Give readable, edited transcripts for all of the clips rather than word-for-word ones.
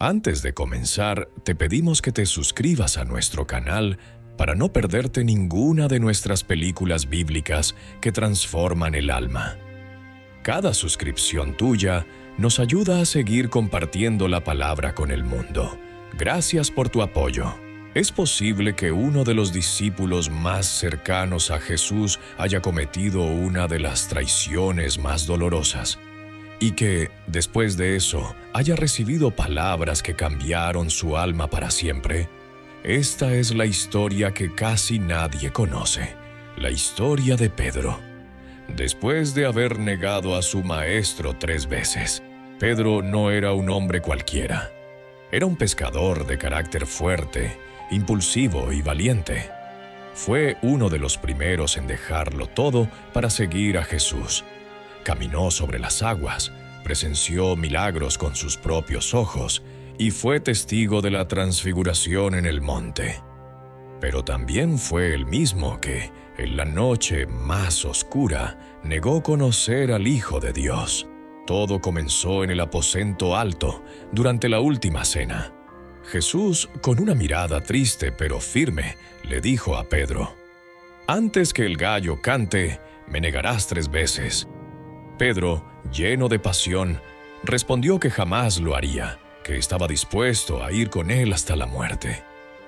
Antes de comenzar, te pedimos que te suscribas a nuestro canal para no perderte ninguna de nuestras películas bíblicas que transforman el alma. Cada suscripción tuya nos ayuda a seguir compartiendo la palabra con el mundo. Gracias por tu apoyo. Es posible que uno de los discípulos más cercanos a Jesús haya cometido una de las traiciones más dolorosas, y que, después de eso, haya recibido palabras que cambiaron su alma para siempre. Esta es la historia que casi nadie conoce, la historia de Pedro. Después de haber negado a su maestro 3 veces, Pedro no era un hombre cualquiera. Era un pescador de carácter fuerte, impulsivo y valiente. Fue uno de los primeros en dejarlo todo para seguir a Jesús. Caminó sobre las aguas, presenció milagros con sus propios ojos y fue testigo de la transfiguración en el monte. Pero también fue el mismo que, en la noche más oscura, negó conocer al Hijo de Dios. Todo comenzó en el aposento alto, durante la última cena. Jesús, con una mirada triste pero firme, le dijo a Pedro: «Antes que el gallo cante, me negarás 3 veces». Pedro, lleno de pasión, respondió que jamás lo haría, que estaba dispuesto a ir con él hasta la muerte.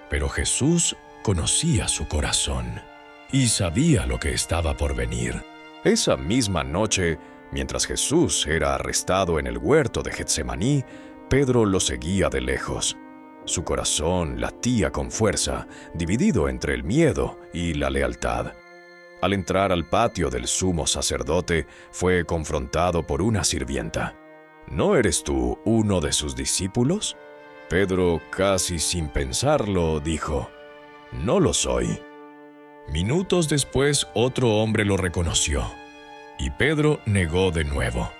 Pero Jesús conocía su corazón y sabía lo que estaba por venir. Esa misma noche, mientras Jesús era arrestado en el huerto de Getsemaní, Pedro lo seguía de lejos. Su corazón latía con fuerza, dividido entre el miedo y la lealtad. Al entrar al patio del sumo sacerdote, fue confrontado por una sirvienta. ¿No eres tú uno de sus discípulos? Pedro, casi sin pensarlo, dijo: «No lo soy». Minutos después, otro hombre lo reconoció, y Pedro negó de nuevo.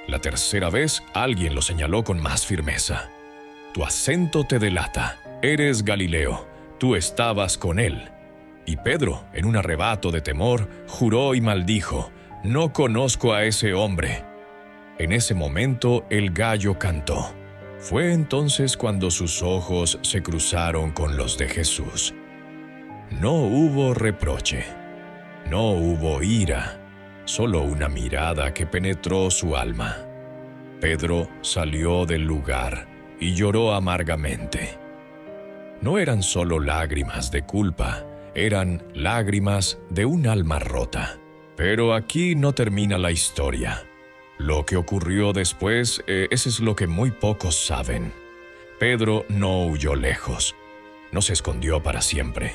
La tercera vez, alguien lo señaló con más firmeza: «Tu acento te delata. Eres Galileo. Tú estabas con él». Y Pedro, en un arrebato de temor, juró y maldijo: «No conozco a ese hombre». En ese momento el gallo cantó. Fue entonces cuando sus ojos se cruzaron con los de Jesús. No hubo reproche, no hubo ira, solo una mirada que penetró su alma. Pedro salió del lugar y lloró amargamente. No eran solo lágrimas de culpa, eran lágrimas de un alma rota. Pero aquí no termina la historia. Lo que ocurrió después, eso es lo que muy pocos saben. Pedro no huyó lejos, no se escondió para siempre.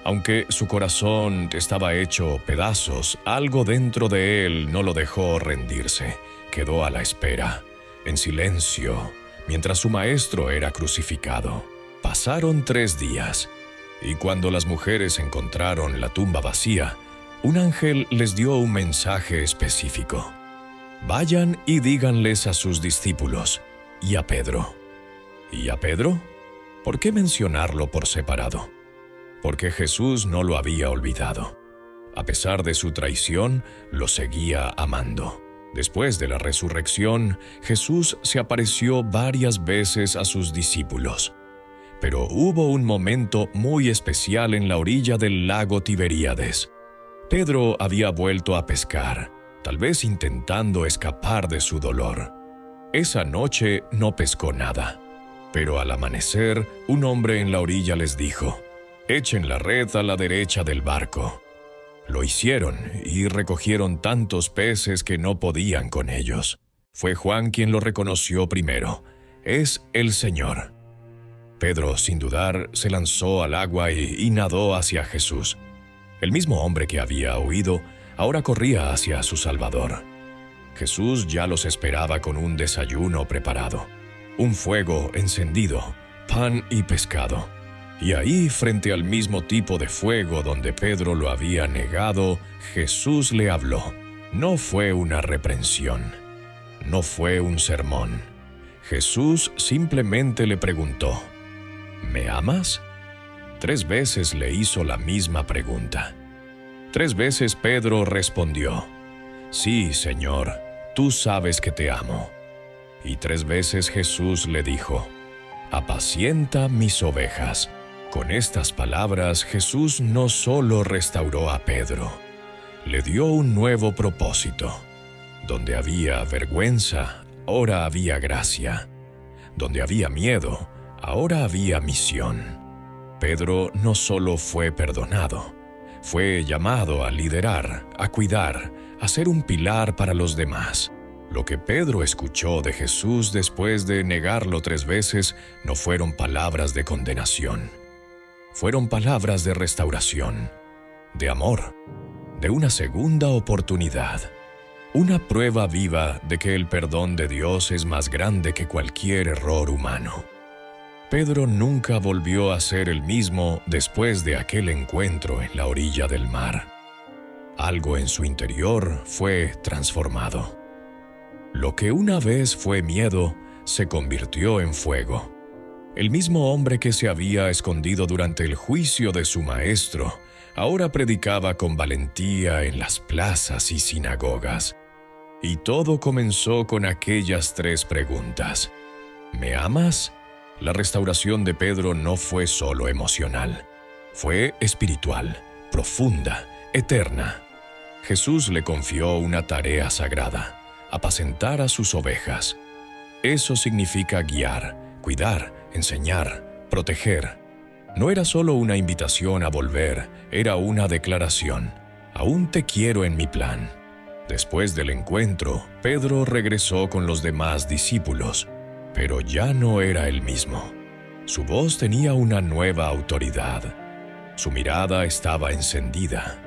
Aunque su corazón estaba hecho pedazos, algo dentro de él no lo dejó rendirse. Quedó a la espera, en silencio, mientras su maestro era crucificado. Pasaron 3 días. Y cuando las mujeres encontraron la tumba vacía, un ángel les dio un mensaje específico: «Vayan y díganles a sus discípulos, y a Pedro». ¿Y a Pedro? ¿Por qué mencionarlo por separado? Porque Jesús no lo había olvidado. A pesar de su traición, lo seguía amando. Después de la resurrección, Jesús se apareció varias veces a sus discípulos. Pero hubo un momento muy especial en la orilla del lago Tiberíades. Pedro había vuelto a pescar, tal vez intentando escapar de su dolor. Esa noche no pescó nada, pero al amanecer, un hombre en la orilla les dijo: «Echen la red a la derecha del barco». Lo hicieron y recogieron tantos peces que no podían con ellos. Fue Juan quien lo reconoció primero: «Es el Señor». Pedro, sin dudar, se lanzó al agua y nadó hacia Jesús. El mismo hombre que había huido, ahora corría hacia su Salvador. Jesús ya los esperaba con un desayuno preparado, un fuego encendido, pan y pescado. Y ahí, frente al mismo tipo de fuego donde Pedro lo había negado, Jesús le habló. No fue una reprensión, no fue un sermón. Jesús simplemente le preguntó: «¿Me amas?». 3 veces le hizo la misma pregunta. 3 veces Pedro respondió: «Sí, Señor, tú sabes que te amo». Y 3 veces Jesús le dijo: apacienta mis ovejas. Con estas palabras, Jesús no solo restauró a Pedro, le dio un nuevo propósito. Donde había vergüenza, ahora había gracia. Donde había miedo, ahora había misión. Pedro no solo fue perdonado, fue llamado a liderar, a cuidar, a ser un pilar para los demás. Lo que Pedro escuchó de Jesús después de negarlo 3 veces no fueron palabras de condenación. Fueron palabras de restauración, de amor, de una segunda oportunidad. Una prueba viva de que el perdón de Dios es más grande que cualquier error humano. Pedro nunca volvió a ser el mismo después de aquel encuentro en la orilla del mar. Algo en su interior fue transformado. Lo que una vez fue miedo se convirtió en fuego. El mismo hombre que se había escondido durante el juicio de su maestro, ahora predicaba con valentía en las plazas y sinagogas. Y todo comenzó con aquellas 3 preguntas. ¿Me amas? La restauración de Pedro no fue solo emocional. Fue espiritual, profunda, eterna. Jesús le confió una tarea sagrada: apacentar a sus ovejas. Eso significa guiar, cuidar, enseñar, proteger. No era solo una invitación a volver, era una declaración: aún te quiero en mi plan. Después del encuentro, Pedro regresó con los demás discípulos, pero ya no era el mismo. Su voz tenía una nueva autoridad. Su mirada estaba encendida.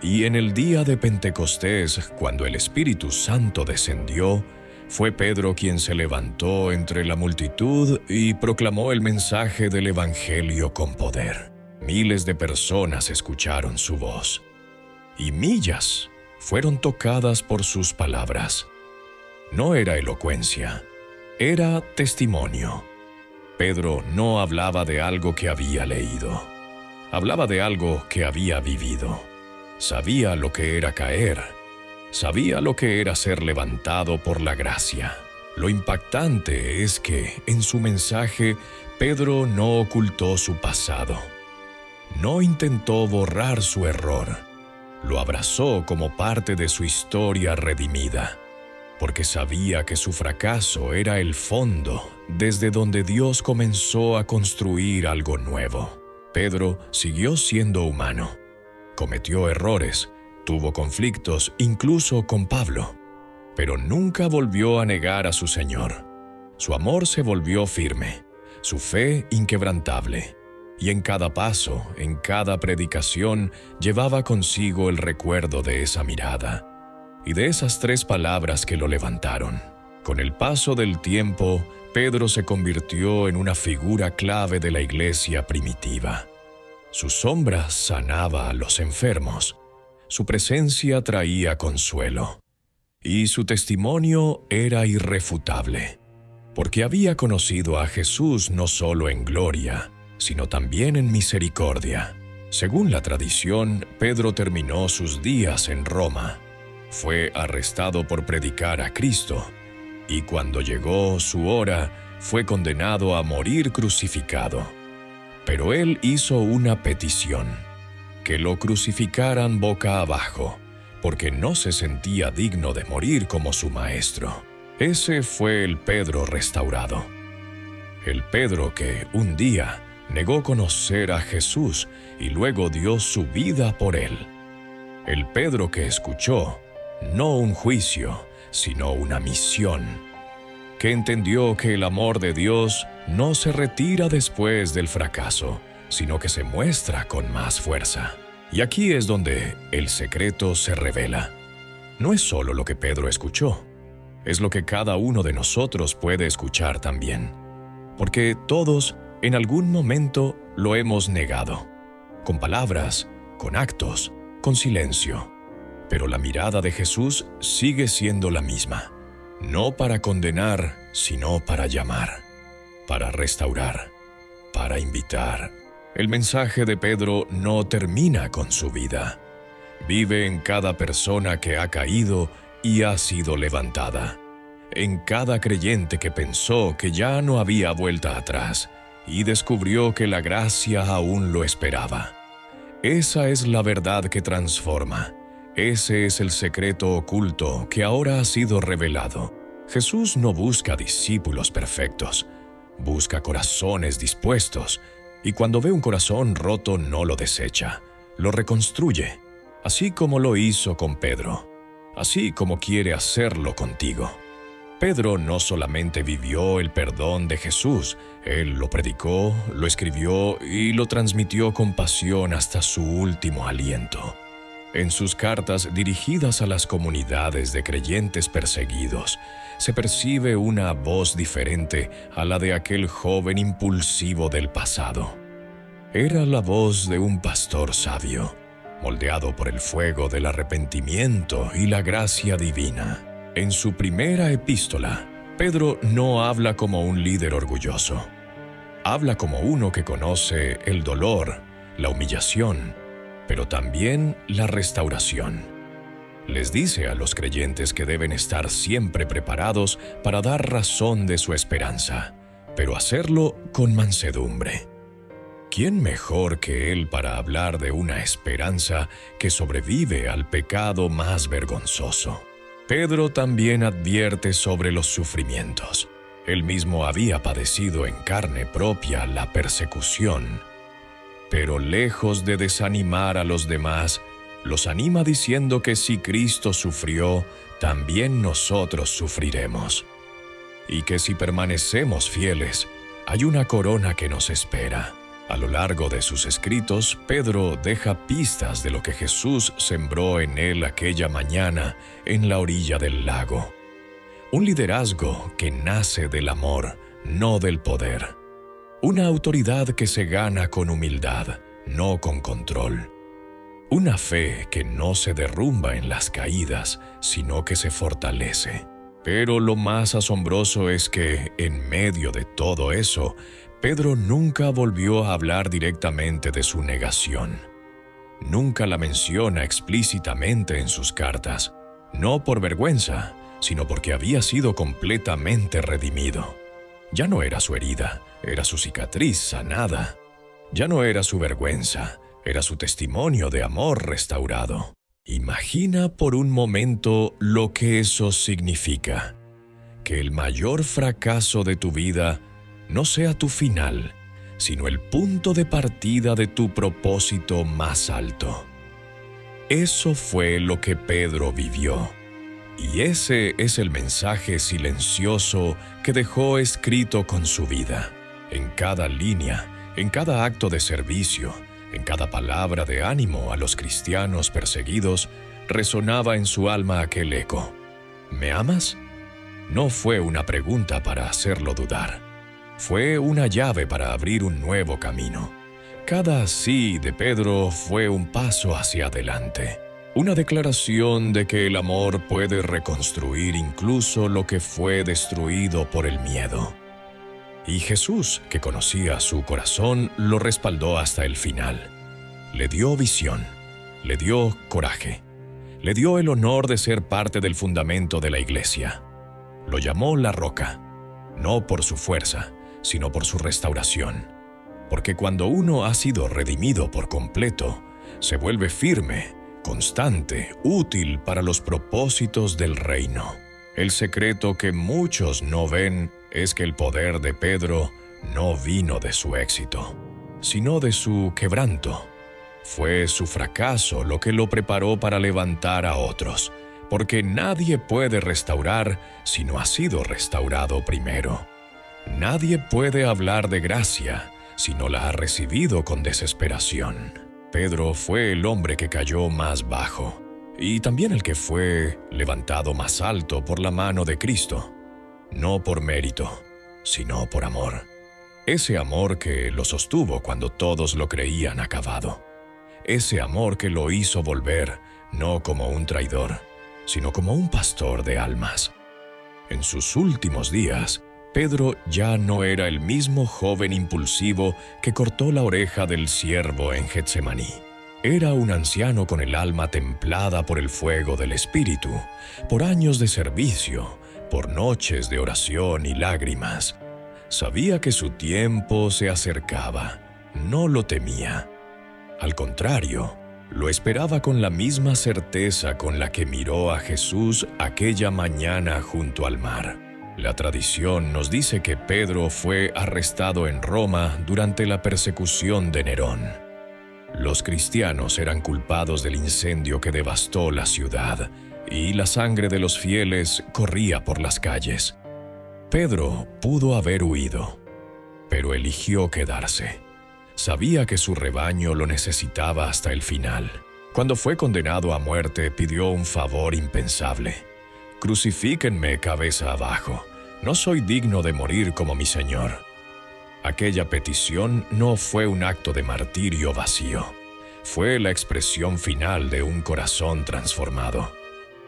Y en el día de Pentecostés, cuando el Espíritu Santo descendió, fue Pedro quien se levantó entre la multitud y proclamó el mensaje del Evangelio con poder. Miles de personas escucharon su voz, y millas fueron tocadas por sus palabras. No era elocuencia, era testimonio. Pedro no hablaba de algo que había leído, hablaba de algo que había vivido. Sabía lo que era caer, sabía lo que era ser levantado por la gracia. Lo impactante es que, en su mensaje, Pedro no ocultó su pasado. No intentó borrar su error. Lo abrazó como parte de su historia redimida, porque sabía que su fracaso era el fondo desde donde Dios comenzó a construir algo nuevo. Pedro siguió siendo humano. Cometió errores, tuvo conflictos, incluso con Pablo, pero nunca volvió a negar a su Señor. Su amor se volvió firme, su fe inquebrantable, y en cada paso, en cada predicación, llevaba consigo el recuerdo de esa mirada y de esas 3 palabras que lo levantaron. Con el paso del tiempo, Pedro se convirtió en una figura clave de la iglesia primitiva. Su sombra sanaba a los enfermos, su presencia traía consuelo, y su testimonio era irrefutable, porque había conocido a Jesús no solo en gloria, sino también en misericordia. Según la tradición, Pedro terminó sus días en Roma. Fue arrestado por predicar a Cristo, y cuando llegó su hora, fue condenado a morir crucificado. Pero él hizo una petición: que lo crucificaran boca abajo, porque no se sentía digno de morir como su maestro. Ese fue el Pedro restaurado. El Pedro que un día negó conocer a Jesús y luego dio su vida por él. El Pedro que escuchó, no un juicio, sino una misión. Que entendió que el amor de Dios no se retira después del fracaso, sino que se muestra con más fuerza. Y aquí es donde el secreto se revela. No es solo lo que Pedro escuchó, es lo que cada uno de nosotros puede escuchar también. Porque todos, en algún momento, lo hemos negado. Con palabras, con actos, con silencio. Pero la mirada de Jesús sigue siendo la misma. No para condenar, sino para llamar, para restaurar, para invitar. El mensaje de Pedro no termina con su vida. Vive en cada persona que ha caído y ha sido levantada. en cada creyente que pensó que ya no había vuelta atrás y descubrió que la gracia aún lo esperaba. Esa es la verdad que transforma. Ese es el secreto oculto que ahora ha sido revelado. Jesús no busca discípulos perfectos, busca corazones dispuestos, y cuando ve un corazón roto no lo desecha, lo reconstruye, así como lo hizo con Pedro, así como quiere hacerlo contigo. Pedro no solamente vivió el perdón de Jesús, él lo predicó, lo escribió y lo transmitió con pasión hasta su último aliento. En sus cartas dirigidas a las comunidades de creyentes perseguidos, se percibe una voz diferente a la de aquel joven impulsivo del pasado. Era la voz de un pastor sabio, moldeado por el fuego del arrepentimiento y la gracia divina. En su primera epístola, Pedro no habla como un líder orgulloso. Habla como uno que conoce el dolor, la humillación, pero también la restauración. Les dice a los creyentes que deben estar siempre preparados para dar razón de su esperanza, pero hacerlo con mansedumbre. ¿Quién mejor que él para hablar de una esperanza que sobrevive al pecado más vergonzoso? Pedro también advierte sobre los sufrimientos. Él mismo había padecido en carne propia la persecución, pero lejos de desanimar a los demás, los anima diciendo que si Cristo sufrió, también nosotros sufriremos. Y que si permanecemos fieles, hay una corona que nos espera. A lo largo de sus escritos, Pedro deja pistas de lo que Jesús sembró en él aquella mañana en la orilla del lago. Un liderazgo que nace del amor, no del poder. Una autoridad que se gana con humildad, no con control. Una fe que no se derrumba en las caídas, sino que se fortalece. Pero lo más asombroso es que, en medio de todo eso, Pedro nunca volvió a hablar directamente de su negación. Nunca la menciona explícitamente en sus cartas, no por vergüenza, sino porque había sido completamente redimido. Ya no era su herida, era su cicatriz sanada. Ya no era su vergüenza, era su testimonio de amor restaurado. Imagina por un momento lo que eso significa. Que el mayor fracaso de tu vida no sea tu final, sino el punto de partida de tu propósito más alto. Eso fue lo que Pedro vivió. Y ese es el mensaje silencioso que dejó escrito con su vida. En cada línea, en cada acto de servicio, en cada palabra de ánimo a los cristianos perseguidos, resonaba en su alma aquel eco. ¿Me amas? No fue una pregunta para hacerlo dudar. Fue una llave para abrir un nuevo camino. Cada sí de Pedro fue un paso hacia adelante. Una declaración de que el amor puede reconstruir incluso lo que fue destruido por el miedo. Y Jesús, que conocía su corazón, lo respaldó hasta el final. Le dio visión, le dio coraje, le dio el honor de ser parte del fundamento de la iglesia. Lo llamó la roca, no por su fuerza, sino por su restauración. Porque cuando uno ha sido redimido por completo, se vuelve firme, constante, útil para los propósitos del reino. El secreto que muchos no ven es que el poder de Pedro no vino de su éxito, sino de su quebranto. Fue su fracaso lo que lo preparó para levantar a otros, porque nadie puede restaurar si no ha sido restaurado primero. Nadie puede hablar de gracia si no la ha recibido con desesperación. Pedro fue el hombre que cayó más bajo, y también el que fue levantado más alto por la mano de Cristo, no por mérito, sino por amor. Ese amor que lo sostuvo cuando todos lo creían acabado. Ese amor que lo hizo volver, no como un traidor, sino como un pastor de almas. En sus últimos días, Pedro ya no era el mismo joven impulsivo que cortó la oreja del siervo en Getsemaní. Era un anciano con el alma templada por el fuego del Espíritu, por años de servicio, por noches de oración y lágrimas. Sabía que su tiempo se acercaba, no lo temía. Al contrario, lo esperaba con la misma certeza con la que miró a Jesús aquella mañana junto al mar. La tradición nos dice que Pedro fue arrestado en Roma durante la persecución de Nerón. Los cristianos eran culpados del incendio que devastó la ciudad, y la sangre de los fieles corría por las calles. Pedro pudo haber huido, pero eligió quedarse. Sabía que su rebaño lo necesitaba hasta el final. Cuando fue condenado a muerte, pidió un favor impensable. «Crucifíquenme cabeza abajo. No soy digno de morir como mi Señor». Aquella petición no fue un acto de martirio vacío. Fue la expresión final de un corazón transformado.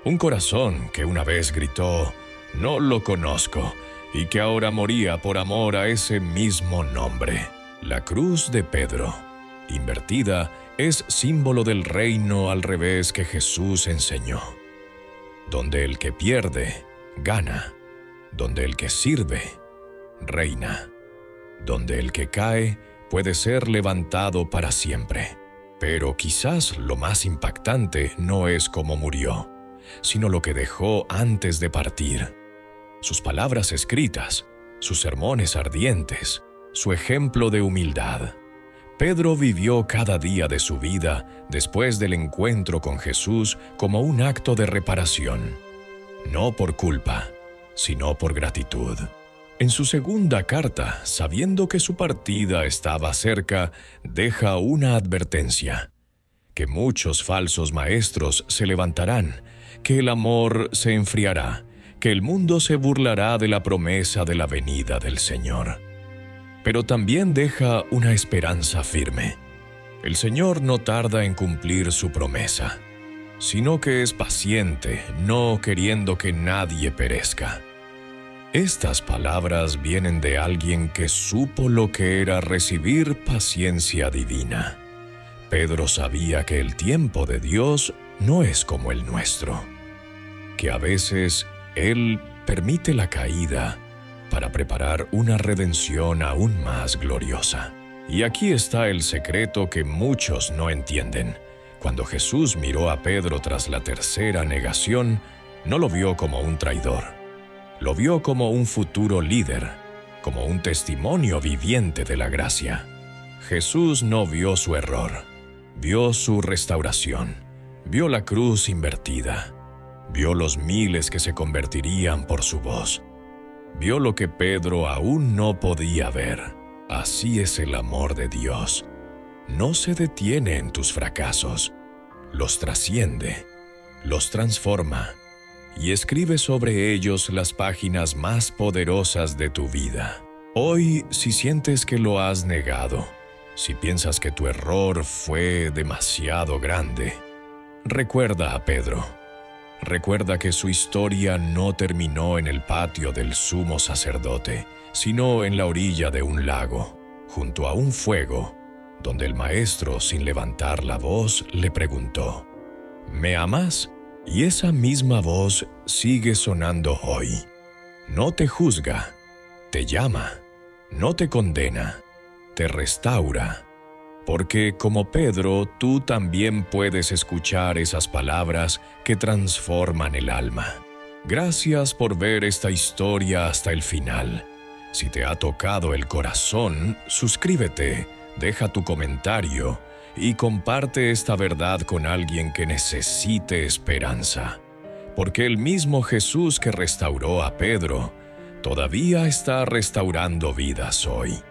Un corazón que una vez gritó, «No lo conozco», y que ahora moría por amor a ese mismo nombre. La cruz de Pedro, invertida, es símbolo del reino al revés que Jesús enseñó, donde el que pierde, gana, donde el que sirve, reina, donde el que cae puede ser levantado para siempre. Pero quizás lo más impactante no es cómo murió, sino lo que dejó antes de partir. Sus palabras escritas, sus sermones ardientes, su ejemplo de humildad. Pedro vivió cada día de su vida después del encuentro con Jesús como un acto de reparación, no por culpa, sino por gratitud. En su segunda carta, sabiendo que su partida estaba cerca, deja una advertencia: que muchos falsos maestros se levantarán, que el amor se enfriará, que el mundo se burlará de la promesa de la venida del Señor. Pero también deja una esperanza firme. El Señor no tarda en cumplir su promesa, sino que es paciente, no queriendo que nadie perezca. Estas palabras vienen de alguien que supo lo que era recibir paciencia divina. Pedro sabía que el tiempo de Dios no es como el nuestro, que a veces Él permite la caída para preparar una redención aún más gloriosa. Y aquí está el secreto que muchos no entienden. Cuando Jesús miró a Pedro tras la tercera negación, no lo vio como un traidor. Lo vio como un futuro líder, como un testimonio viviente de la gracia. Jesús no vio su error, vio su restauración, vio la cruz invertida, vio los miles que se convertirían por su voz. Vio lo que Pedro aún no podía ver. Así es el amor de Dios. No se detiene en tus fracasos. Los trasciende, los transforma y escribe sobre ellos las páginas más poderosas de tu vida. Hoy, si sientes que lo has negado, si piensas que tu error fue demasiado grande, recuerda a Pedro. Recuerda que su historia no terminó en el patio del sumo sacerdote, sino en la orilla de un lago, junto a un fuego, donde el maestro, sin levantar la voz, le preguntó: ¿Me amas? Y esa misma voz sigue sonando hoy. No te juzga, te llama, no te condena, te restaura. Porque como Pedro, tú también puedes escuchar esas palabras que transforman el alma. Gracias por ver esta historia hasta el final. Si te ha tocado el corazón, suscríbete, deja tu comentario y comparte esta verdad con alguien que necesite esperanza. Porque el mismo Jesús que restauró a Pedro, todavía está restaurando vidas hoy.